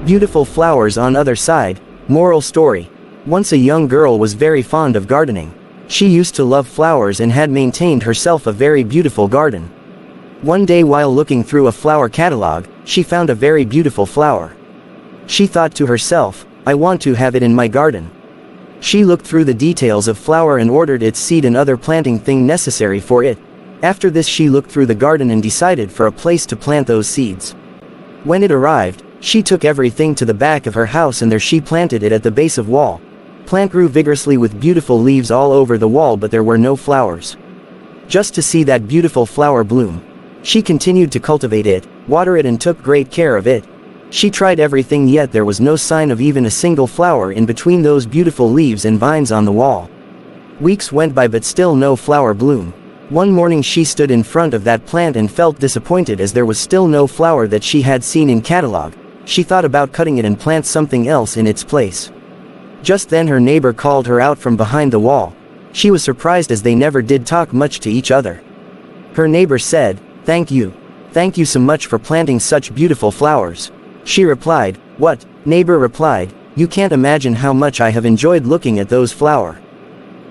Beautiful flowers on other side. Moral story. Once a young girl was very fond of gardening. She used to love flowers and had maintained herself a very beautiful garden. One day while looking through a flower catalog, she found a very beautiful flower. She thought to herself, I want to have it in my garden. She looked through the details of flower and ordered its seed and other planting thing necessary for it. After this she looked through the garden and decided for a place to plant those seeds. When it arrived, she took everything to the back of her house and there she planted it at the base of wall. Plant grew vigorously with beautiful leaves all over the wall, but there were no flowers. Just to see that beautiful flower bloom, she continued to cultivate it, water it and took great care of it. She tried everything, yet there was no sign of even a single flower in between those beautiful leaves and vines on the wall. Weeks went by but still no flower bloom. One morning she stood in front of that plant and felt disappointed as there was still no flower that she had seen in catalog. She thought about cutting it and plant something else in its place. Just then her neighbor called her out from behind the wall. She was surprised as they never did talk much to each other. Her neighbor said, Thank you so much for planting such beautiful flowers. She replied, What? Neighbor replied, You can't imagine how much I have enjoyed looking at those flowers.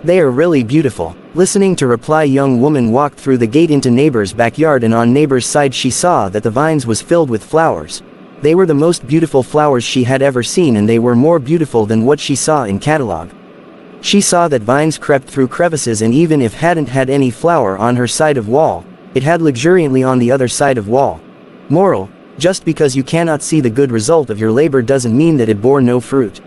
They are really beautiful. Listening to reply, young woman walked through the gate into neighbor's backyard, and on neighbor's side she saw that the vines was filled with flowers. They were the most beautiful flowers she had ever seen, and they were more beautiful than what she saw in catalog. She saw that vines crept through crevices, and even if hadn't had any flower on her side of wall, it had luxuriantly on the other side of wall. Moral: just because you cannot see the good result of your labor doesn't mean that it bore no fruit.